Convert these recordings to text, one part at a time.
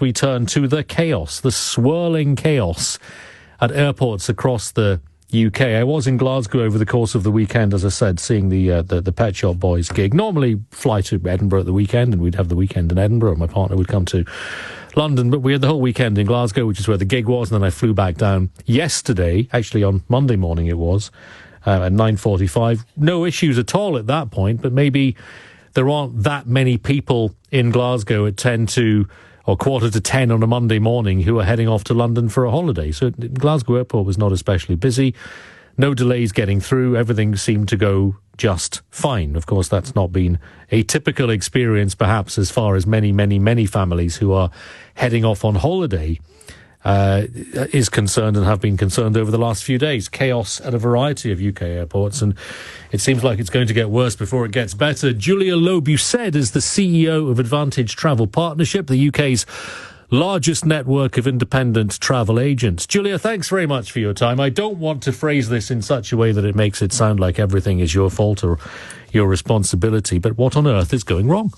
We turn to the chaos, the swirling chaos at airports across the UK. I was in Glasgow over the course of the weekend, as I said, seeing the Pet Shop Boys gig. Normally fly to Edinburgh at the weekend, and we'd have the weekend in Edinburgh, and my partner would come to London, but we had the whole weekend in Glasgow, which is where the gig was, and then I flew back down yesterday, actually on Monday morning it was, at 9:45. No issues at all at that point, but maybe there aren't that many people in Glasgow at 10:45 on a Monday morning who are heading off to London for a holiday. So Glasgow Airport was not especially busy. No delays getting through. Everything seemed to go just fine. Of course, that's not been a typical experience, perhaps, as far as many families who are heading off on holiday is concerned and have been concerned over the last few days. Chaos at a variety of UK airports, and it seems like it's going to get worse before it gets better. Julia Lo Bue-Said is the CEO of Advantage Travel Partnership, the UK's largest network of independent travel agents. Julia, thanks very much for your time. I don't want to phrase this in such a way that it makes it sound like everything is your fault or your responsibility, but what on earth is going wrong?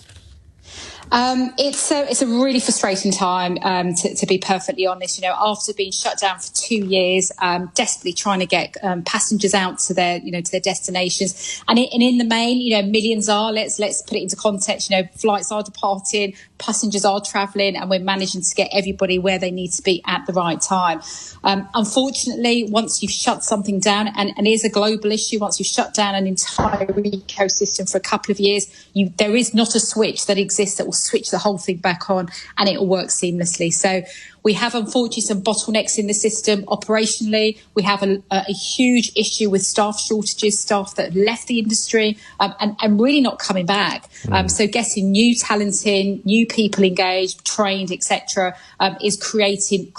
It's a really frustrating time, to be perfectly honest. You know, after being shut down for 2 years, desperately trying to get passengers out to their destinations, and in the main, millions are. Let's put it into context. Flights are departing, passengers are travelling, and we're managing to get everybody where they need to be at the right time. Unfortunately, once you've shut something down, and it is a global issue, once you've shut down an entire ecosystem for a couple of years, there is not a switch that exists that will switch the whole thing back on and it will work seamlessly. So we have, unfortunately, some bottlenecks in the system operationally. We have a huge issue with staff shortages, staff that have left the industry and really not coming back. So getting new talent in, new people engaged, trained, etc., is creating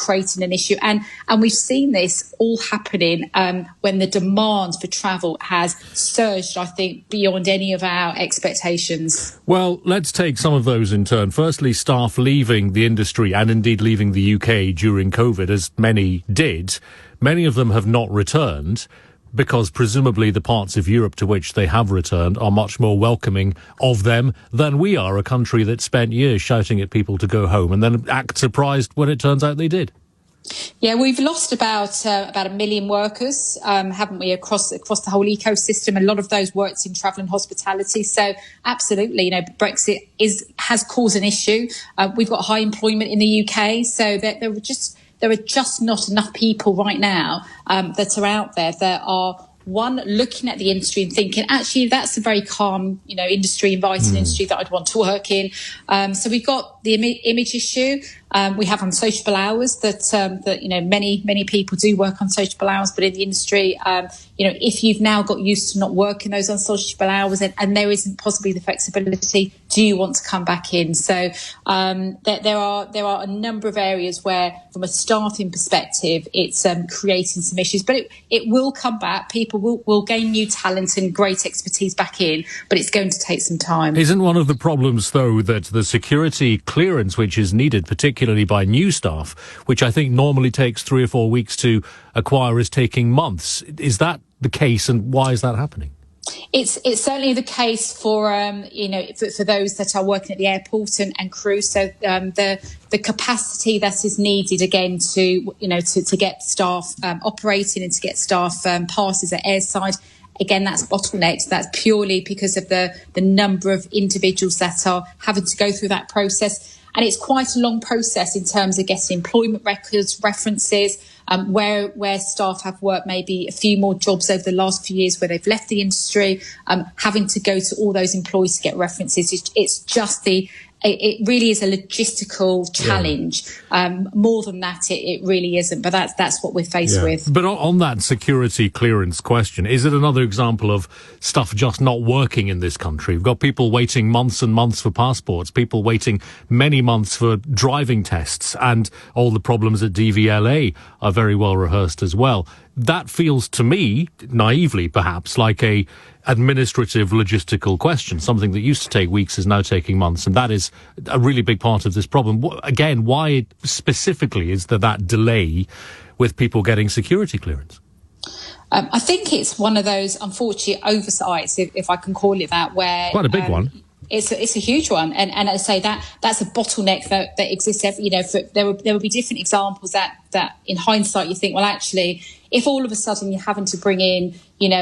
an issue. And we've seen this all happening when the demand for travel has surged, I think, beyond any of our expectations. Well, let's take some of those in turn. Firstly, staff leaving the industry and indeed leaving the UK during COVID, as many did. Many of them have not returned because presumably the parts of Europe to which they have returned are much more welcoming of them than we are, a country that spent years shouting at people to go home and then act surprised when it turns out they did. Yeah, we've lost about 1 million workers, haven't we, across the whole ecosystem. A lot of those worked in travel and hospitality. So absolutely, Brexit has caused an issue. We've got high employment in the UK, so there are just not enough people right now that are out there that are, one, looking at the industry and thinking, actually, that's a very calm, industry, inviting industry that I'd want to work in. So we've got the image issue. We have unsociable hours that many people do work on sociable hours, but in the industry, if you've now got used to not working those unsociable hours and there isn't possibly the flexibility, do you want to come back in? So there are a number of areas where, from a staffing perspective, it's creating some issues, but it will come back. People will gain new talent and great expertise back in, but it's going to take some time. Isn't one of the problems, though, that the security clearance which is needed, particularly by new staff, which I think normally takes 3 or 4 weeks to acquire, is taking months? Is that the case, and why is that happening? It's certainly the case for for those that are working at the airport and crew. So the capacity that is needed again to get staff operating and to get staff passes at airside. Again, that's bottlenecked. That's purely because of the number of individuals that are having to go through that process. And it's quite a long process in terms of getting employment records, references, where staff have worked maybe a few more jobs over the last few years where they've left the industry, having to go to all those employees to get references. It's just it really is a logistical challenge. More than that, it really isn't. But that's what we're faced with. But on that security clearance question, is it another example of stuff just not working in this country? We've got people waiting months and months for passports, people waiting many months for driving tests, and all the problems at DVLA are very well rehearsed as well. That feels to me, naively perhaps, like a administrative logistical question. Something that used to take weeks is now taking months, and that is a really big part of this problem. Again, why specifically is there that delay with people getting security clearance? I think it's one of those unfortunate oversights, if I can call it that, where... Quite a big one. It's a huge one, and as I say, that's a bottleneck that exists. There will be different examples that in hindsight you think, well, actually, if all of a sudden you're having to bring in,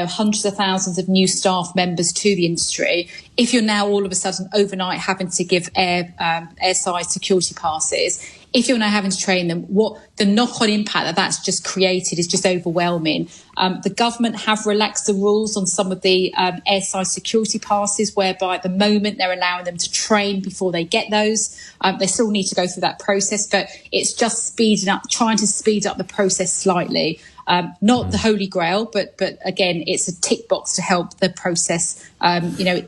hundreds of thousands of new staff members to the industry, if you're now all of a sudden overnight having to give airside security passes, if you're now having to train them, what the knock-on impact that's just created is just overwhelming. The government have relaxed the rules on some of the airside security passes, whereby at the moment they're allowing them to train before they get those. They still need to go through that process, but it's just trying to speed up the process slightly. Not the holy grail, but again, it's a tick box to help the process,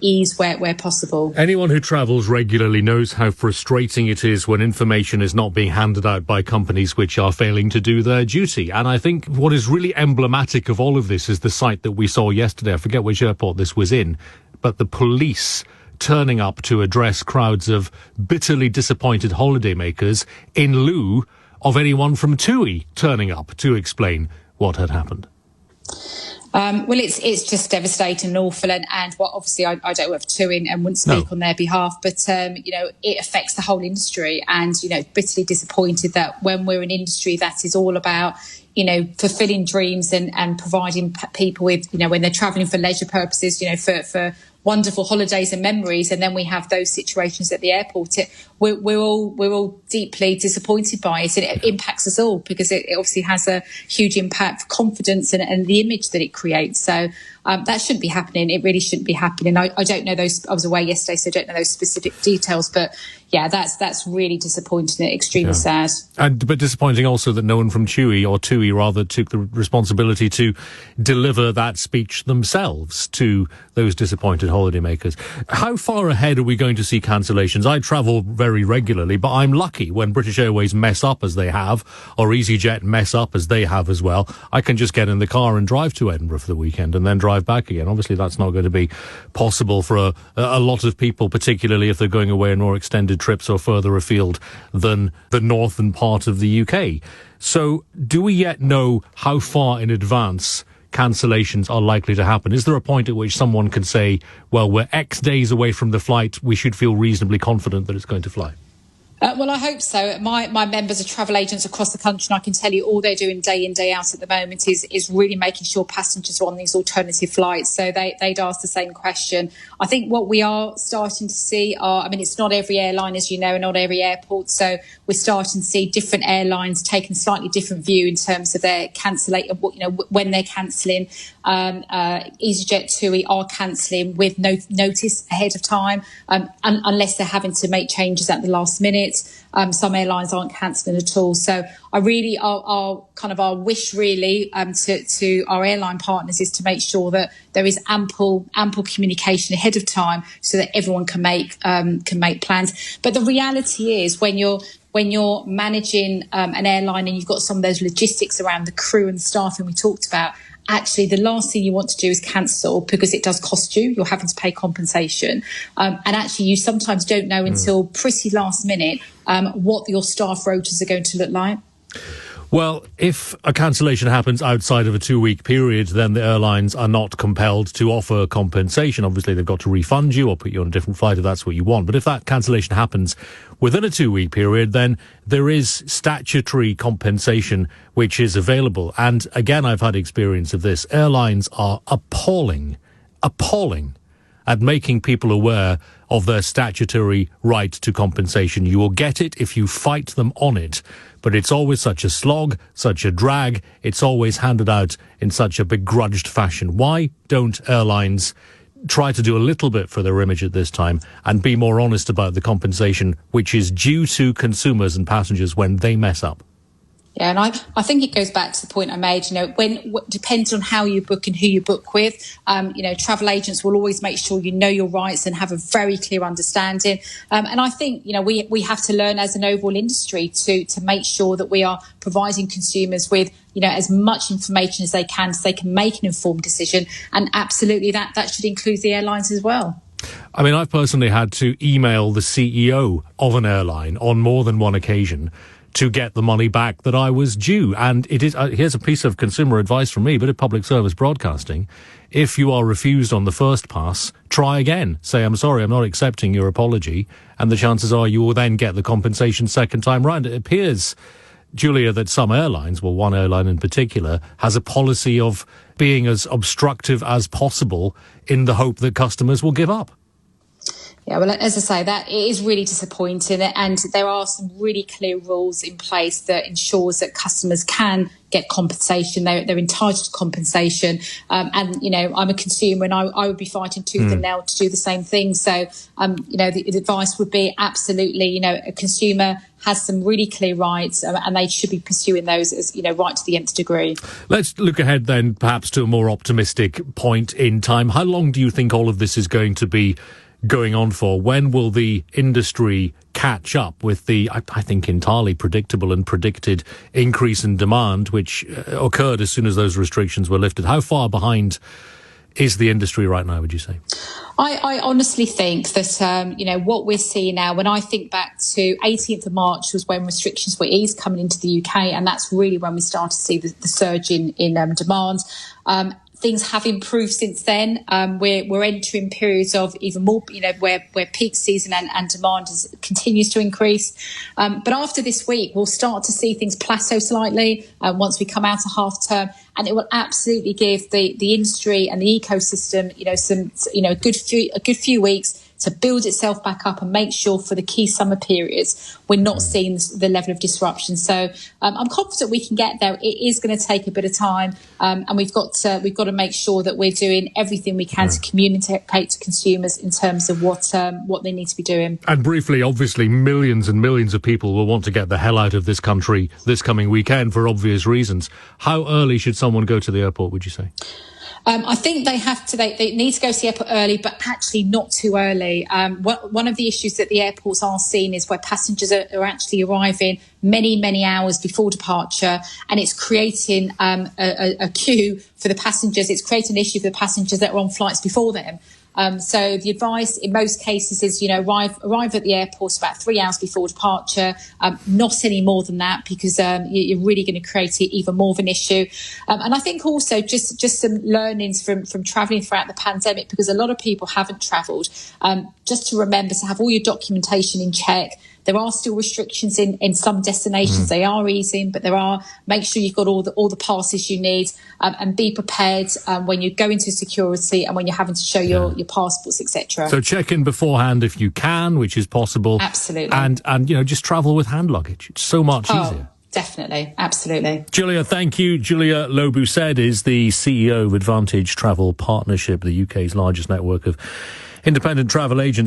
ease where possible. Anyone who travels regularly knows how frustrating it is when information is not being handed out by companies which are failing to do their duty. And I think what is really emblematic of all of this is the sight that we saw yesterday. I forget which airport this was in, but the police turning up to address crowds of bitterly disappointed holidaymakers in lieu of anyone from TUI turning up to explain what had happened. Well, it's just devastating and awful, and obviously I don't work for TUI and wouldn't speak on their behalf, but it affects the whole industry, and bitterly disappointed that when we're an industry that is all about fulfilling dreams and providing people with when they're travelling for leisure purposes, for wonderful holidays and memories, and then we have those situations at the airport. We're all deeply disappointed by it, and it impacts us all because it obviously has a huge impact for confidence and the image that it creates. So that shouldn't be happening. It really shouldn't be happening. I don't know those. I was away yesterday, so I don't know those specific details. But yeah, that's really disappointing. Extremely sad. But disappointing also that no one from TUI rather took the responsibility to deliver that speech themselves to those disappointed holidaymakers. How far ahead are we going to see cancellations? I travel very regularly, but I'm lucky when British Airways mess up as they have, or EasyJet mess up as they have as well. I can just get in the car and drive to Edinburgh for the weekend and then drive back again. Obviously, that's not going to be possible for a lot of people, particularly if they're going away on more extended trips or further afield than the northern part of the UK. So do we yet know how far in advance cancellations are likely to happen? Is there a point at which someone can say, well, we're X days away from the flight, we should feel reasonably confident that it's going to fly? Well, I hope so. My members are travel agents across the country, and I can tell you all they're doing day in, day out at the moment is really making sure passengers are on these alternative flights. So they'd ask the same question. I think what we are starting to see it's not every airline, as you know, and not every airport. So we're starting to see different airlines taking a slightly different view in terms of their when they're cancelling. EasyJet, TUI are cancelling with no notice ahead of time, unless they're having to make changes at the last minute. Some airlines aren't cancelling at all. So I really, our wish really to our airline partners is to make sure that there is ample communication ahead of time so that everyone can make plans. But the reality is when you're managing an airline and you've got some of those logistics around the crew and staffing we talked about, actually the last thing you want to do is cancel because it does cost you. You're having to pay compensation. And actually you sometimes don't know until pretty last minute what your staff rotas are going to look like. Well, if a cancellation happens outside of a 2-week period, then the airlines are not compelled to offer compensation. Obviously, they've got to refund you or put you on a different flight if that's what you want. But if that cancellation happens within a 2-week period, then there is statutory compensation which is available. And again, I've had experience of this. Airlines are appalling at making people aware of their statutory right to compensation. You will get it if you fight them on it. But it's always such a slog, such a drag. It's always handed out in such a begrudged fashion. Why don't airlines try to do a little bit for their image at this time and be more honest about the compensation which is due to consumers and passengers when they mess up? Yeah, and I think it goes back to the point I made, depends on how you book and who you book with. Travel agents will always make sure you know your rights and have a very clear understanding. And I think, we have to learn as an overall industry to make sure that we are providing consumers with, as much information as they can so they can make an informed decision. And absolutely that should include the airlines as well. I mean, I've personally had to email the CEO of an airline on more than one occasion to get the money back that I was due. And it is here's a piece of consumer advice from me, but of public service broadcasting. If you are refused on the first pass, try again. Say, I'm sorry, I'm not accepting your apology. And the chances are you will then get the compensation second time round. It appears, Julia, that some airlines, well, one airline in particular, has a policy of being as obstructive as possible in the hope that customers will give up. Yeah, well, as I say, that it is really disappointing, and there are some really clear rules in place that ensures that customers can get compensation. They're entitled to compensation, and I'm a consumer, and I would be fighting tooth and nail to do the same thing. So, the advice would be absolutely, a consumer has some really clear rights, and they should be pursuing those as right to the nth degree. Let's look ahead then, perhaps to a more optimistic point in time. How long do you think all of this is going to be going on for? When will the industry catch up with the, I think, entirely predictable and predicted increase in demand, which occurred as soon as those restrictions were lifted? How far behind is the industry right now, would you say? I honestly think that, what we're seeing now, when I think back to 18th of March was when restrictions were eased coming into the UK, and that's really when we started to see the surge in demand. Things have improved since then. We're entering periods of even more, where peak season and demand continues to increase. But after this week, we'll start to see things plateau slightly once we come out of half term, and it will absolutely give the industry and the ecosystem, a good few weeks to build itself back up and make sure for the key summer periods we're not seeing the level of disruption. So I'm confident we can get there. It is going to take a bit of time, and we've got to make sure that we're doing everything we can to communicate to consumers in terms of what they need to be doing. And briefly, obviously, millions and millions of people will want to get the hell out of this country this coming weekend for obvious reasons. How early should someone go to the airport, would you say? I think they need to go to the airport early, but actually not too early. One of the issues that the airports are seeing is where passengers are actually arriving many, many hours before departure, and it's creating a queue for the passengers. It's creating an issue for the passengers that are on flights before them. So the advice in most cases is, arrive at the airport about 3 hours before departure, not any more than that, because you're really going to create even more of an issue. And I think also just some learnings from travelling throughout the pandemic, because a lot of people haven't travelled, just to remember to have all your documentation in check. There are still restrictions in some destinations. They are easing, but make sure you've got all the passes you need, and be prepared when you go into security and when you're having to show your passports, etc. So check in beforehand if you can, which is possible. Absolutely. And just travel with hand luggage. It's so much easier. Definitely. Absolutely. Julia, thank you. Julia Lo Bue-Said is the CEO of Advantage Travel Partnership, the UK's largest network of independent travel agents.